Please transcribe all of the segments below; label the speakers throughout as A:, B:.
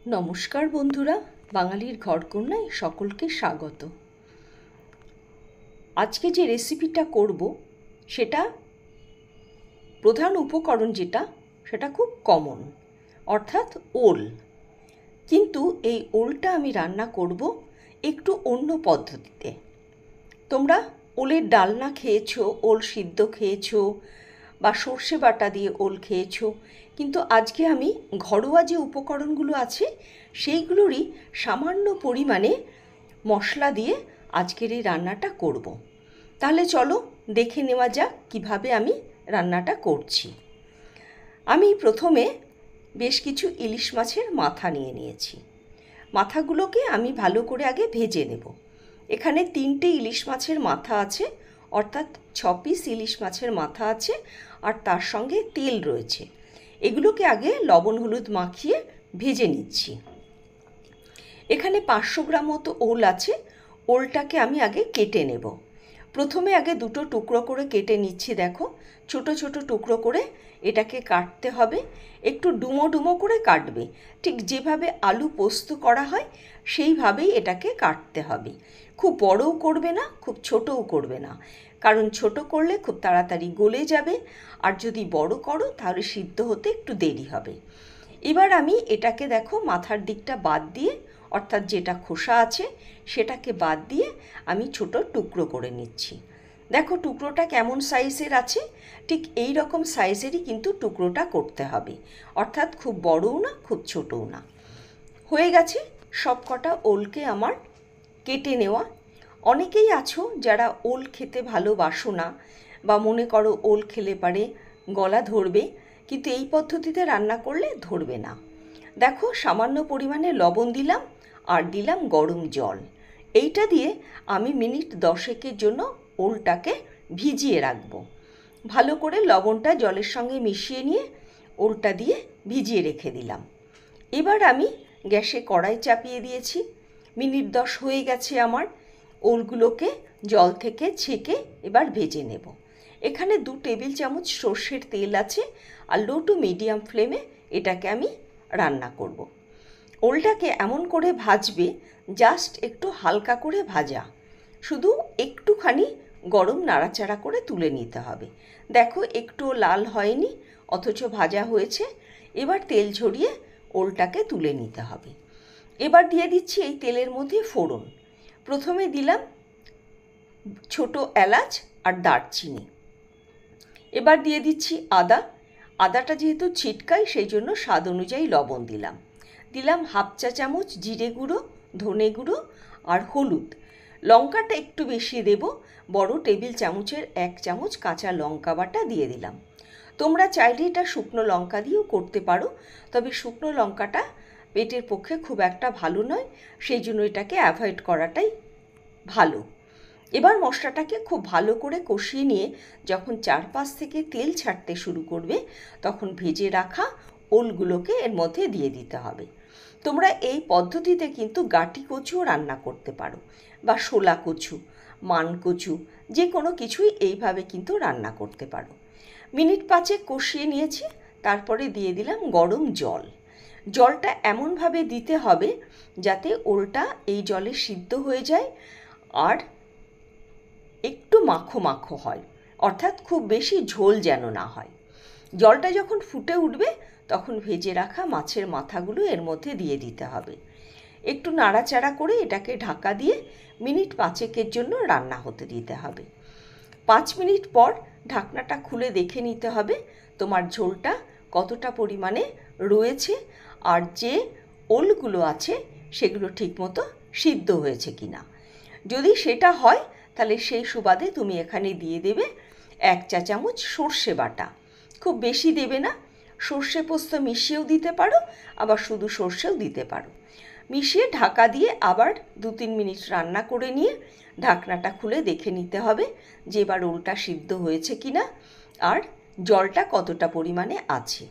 A: নমস্কার বন্ধুরা, বাঙালির ঘরকন্যায় সকলকে স্বাগত। আজকে যে রেসিপিটা করব সেটা প্রধান উপকরণ সেটা খুব কমন, অর্থাৎ ওল। কিন্তু এই ওলটা আমি রান্না করব একটু অন্য পদ্ধতিতে। তোমরা ওলের ডালনা খেয়েছো, ওল সিদ্ধ খেয়েছো বা সর্ষে বাটা দিয়ে ওল খেয়েছো, কিন্তু আজকে আমি ঘরোয়া যে উপকরণগুলো আছে সেইগুলোরই সামান্য পরিমাণে মশলা দিয়ে আজকের এই রান্নাটা করব। তাহলে চলো দেখে নেওয়া যাক কিভাবে আমি রান্নাটা করছি। আমি প্রথমে বেশ কিছু ইলিশ মাছের মাথা নিয়ে নিয়েছি। মাথাগুলোকে আমি ভালো করে আগে ভেজে নেব। এখানে 3টে ইলিশ মাছের মাথা আছে, অর্থাৎ 6 পিস ইলিশ মাছের মাথা আছে, আর তার সঙ্গে তেল রয়েছে। এগুলোকে আগে লবণ হলুদ মাখিয়ে ভেজে নিচ্ছি। এখানে 500 গ্রাম মতো ওল আছে। ওলটাকে আমি আগে কেটে নেব। প্রথমে আগে 2টো টুকরো করে কেটে নিচ্ছি। দেখো, ছোট ছোট টুকরো করে এটাকে কাটতে হবে। একটু ডুমো ডুমো করে কাটবে, ঠিক যেভাবে আলু পোস্ত করা হয় সেইভাবেই এটাকে কাটতে হবে। খুব বড়ও করবে না, খুব ছোটও করবে না, কারণ ছোট করলে খুব তাড়াতাড়ি গলে যাবে, আর যদি বড় করো তাহলে সিদ্ধ হতে একটু দেরি হবে। এবার আমি এটাকে দেখো মাথার দিকটা বাদ দিয়ে, অর্থাৎ যেটা খোসা আছে সেটাকে বাদ দিয়ে আমি ছোট টুকরো করে নিচ্ছি। দেখো টুকরোটা কেমন সাইজের আছে, ঠিক এই রকম সাইজেরই কিন্তু টুকরোটা করতে হবে, অর্থাৎ খুব বড়ও না খুব ছোটও না। হয়ে গেছে সব কটা ওলকে আমার কেটে নেওয়া। অনেকেই আছো যারা ওল খেতে ভালোবাসো না, বা মনে করো ওল খেলে পারে গলা ধরবে, কিন্তু এই পদ্ধতিতে রান্না করলে ধরবে না। দেখো সামান্য পরিমাণে লবণ দিলাম আর দিলাম গরম জল। এইটা দিয়ে আমি মিনিট 10 জন্য ওলটাকে ভিজিয়ে রাখবো। ভালো করে লবণটা জলের সঙ্গে মিশিয়ে নিয়ে ওলটা দিয়ে ভিজিয়ে রেখে দিলাম। এবার আমি গ্যাসে কড়াই চাপিয়ে দিয়েছি। মিনিট 10 হয়ে গেছে আমার। ওলগুলোকে জল থেকে ছেঁকে এবার ভেজে নেব। এখানে 2 টেবিল চামচ সর্ষের তেল আছে, আর লো টু মিডিয়াম ফ্লেমে এটাকে আমি রান্না করব। ওলটাকে এমন করে ভাজবে, জাস্ট একটু হালকা করে ভাজা, শুধু একটুখানি গরম নাড়াচাড়া করে তুলে নিতে হবে। দেখো একটু লাল হয়নি, অথচ ভাজা হয়েছে। এবার তেল ঝরিয়ে ওলটাকে তুলে নিতে হবে। এবার দিয়ে দিচ্ছি এই তেলের মধ্যে ফোড়ন। প্রথমে দিলাম ছোট এলাচ আর দারচিনি। এবার দিয়ে দিচ্ছি আদা। আদাটা যেহেতু ছিটকাই সেই জন্য স্বাদ অনুযায়ী লবণ দিলাম। দিলাম হাফ চা চামচ জিরে গুঁড়ো, ধনে গুঁড়ো আর হলুদ। লঙ্কাটা একটু বেশি দেব, বড় টেবিল চামচের 1 চামচ কাঁচা লঙ্কা বাটা দিয়ে দিলাম। তোমরা চাইলে এটা শুকনো লঙ্কা দিয়েও করতে পারো, তবে শুকনো লঙ্কাটা পেটের পক্ষে খুব একটা ভালো নয়, সেই জন্য এটাকে অ্যাভয়েড করাটাই ভালো। এবার মশলাটাকে খুব ভালো করে কষিয়ে নিয়ে যখন চারপাশ থেকে তেল ছাড়তে শুরু করবে, তখন ভেজে রাখা ওলগুলোকে এর মধ্যে দিয়ে দিতে হবে। তোমরা এই পদ্ধতিতে কিন্তু গাটি কচুও রান্না করতে পারো, বা শোলা কচু, মান কচু, যে কোনো কিছুই এইভাবে কিন্তু রান্না করতে পারো। মিনিট 5 কষিয়ে নিয়েছি। তারপরে দিয়ে দিলাম গরম জল। জলটা এমনভাবে দিতে হবে যাতে ওলটা এই জলে সিদ্ধ হয়ে যায় আর একটু মাখো মাখো হয়, অর্থাৎ খুব বেশি ঝোল যেন না হয়। জলটা যখন ফুটে উঠবে তখন ভেজে রাখা মাছের মাথাগুলো এর মধ্যে দিয়ে দিতে হবে। একটু নাড়াচাড়া করে এটাকে ঢাকা দিয়ে মিনিট 5 জন্য রান্না হতে দিতে হবে। 5 মিনিট পর ঢাকনাটা খুলে দেখে নিতে হবে তোমার ঝোলটা কতটা পরিমাণে রয়েছে, আর যে ওলগুলো আছে সেগুলো ঠিকমতো সিদ্ধ হয়েছে কিনা। যদি সেটা হয় তাহলে সেই সুবাদে তুমি এখানে দিয়ে দেবে 1 চা চামচ সর্ষে বাটা। খুব বেশি দেবে না, সর্ষে পোস্ত মিশিয়েও দিতে পারো, আবার শুধু সর্ষেও দিতে পারো। মিশিয়ে ঢাকা দিয়ে আবার 2-3 মিনিট রান্না করে নিয়ে ঢাকনাটা খুলে দেখে নিতে হবে যে এবার ওলটা সিদ্ধ হয়েছে কিনা আর জলটা কতটা পরিমাণে আছে।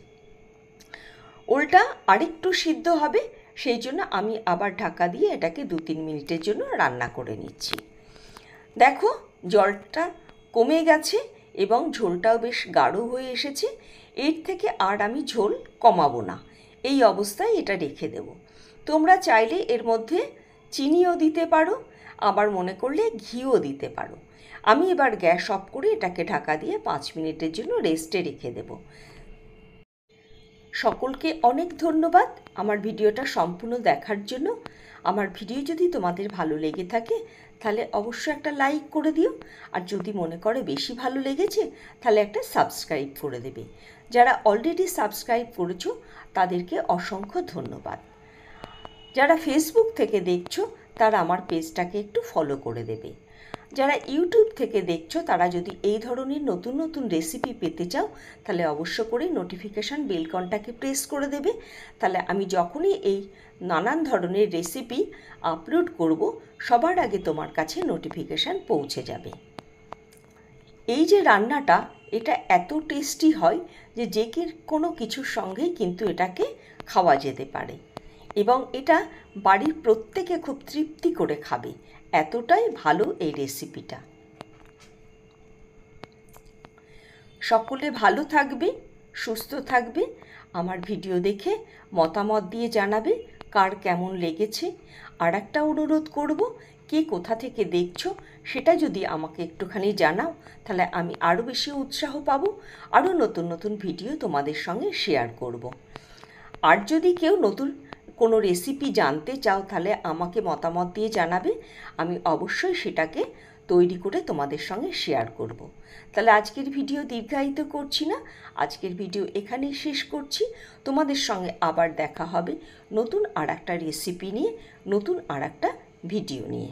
A: ওলটা আরেকটু সিদ্ধ হবে, সেই জন্য আমি আবার ঢাকা দিয়ে এটাকে 2-3 মিনিটের জন্য রান্না করে নিচ্ছি। দেখো জলটা কমে গেছে এবং ঝোলটাও বেশ গাঢ় হয়ে এসেছে। এর থেকে আর আমি ঝোল কমাবো না, এই অবস্থায় এটা রেখে দেব। তোমরা চাইলে এর মধ্যে চিনিও দিতে পারো, আবার মনে করলে ঘিও দিতে পারো। আমি এবার গ্যাস অফ করে এটাকে ঢাকা দিয়ে 5 মিনিটের জন্য রেস্টে রেখে দেব। সকলকে অনেক ধন্যবাদ আমার ভিডিওটা সম্পূর্ণ দেখার জন্য। আমার ভিডিও যদি তোমাদের ভালো লেগে থাকে তাহলে অবশ্যই একটা লাইক করে দিও, আর যদি মনে করে বেশি ভালো লেগেছে তাহলে একটা সাবস্ক্রাইব করে দেবে। যারা অলরেডি সাবস্ক্রাইব করেছো তাদেরকে অসংখ্য ধন্যবাদ। যারা ফেসবুক থেকে দেখছো তারা আমার পেজটাকে একটু ফলো করে দেবে। যারা ইউটিউব থেকে দেখছো তারা যদি এই ধরনের নতুন নতুন রেসিপি পেতে চাও তাহলে অবশ্য করে নোটিফিকেশান বেলকনটাকে প্রেস করে দেবে। তাহলে আমি যখনই এই নানান ধরনের রেসিপি আপলোড করব সবার আগে তোমার কাছে নোটিফিকেশান পৌঁছে যাবে। এই যে রান্নাটা এটা এত টেস্টি হয় যে কোনো কিছুর সঙ্গেই কিন্তু এটাকে খাওয়া যেতে পারে, এবং এটা বাড়ির প্রত্যেকে খুব তৃপ্তি করে খাবে, এতটাই ভালো এই রেসিপিটা। সকলে ভালো থাকবে, সুস্থ থাকবে। আমার ভিডিও দেখে মতামত দিয়ে জানাবে কার কেমন লেগেছে। আর একটা অনুরোধ করব, কে কোথা থেকে দেখছো সেটা যদি আমাকে একটুখানি জানাও তাহলে আমি আরও বেশি উৎসাহ পাবো, আরও নতুন নতুন ভিডিও তোমাদের সঙ্গে শেয়ার করব। আর যদি কেউ নতুন কোনো রেসিপি জানতে চাও তাহলে আমাকে মতামত দিয়ে জানাবে, আমি অবশ্যই সেটাকে তৈরি করে তোমাদের সঙ্গে শেয়ার করব। তাহলে আজকের ভিডিও দীর্ঘায়িত করছি না, আজকের ভিডিও এখানেই শেষ করছি। তোমাদের সঙ্গে আবার দেখা হবে নতুন আর একটা রেসিপি নিয়ে, নতুন আর একটা ভিডিও নিয়ে।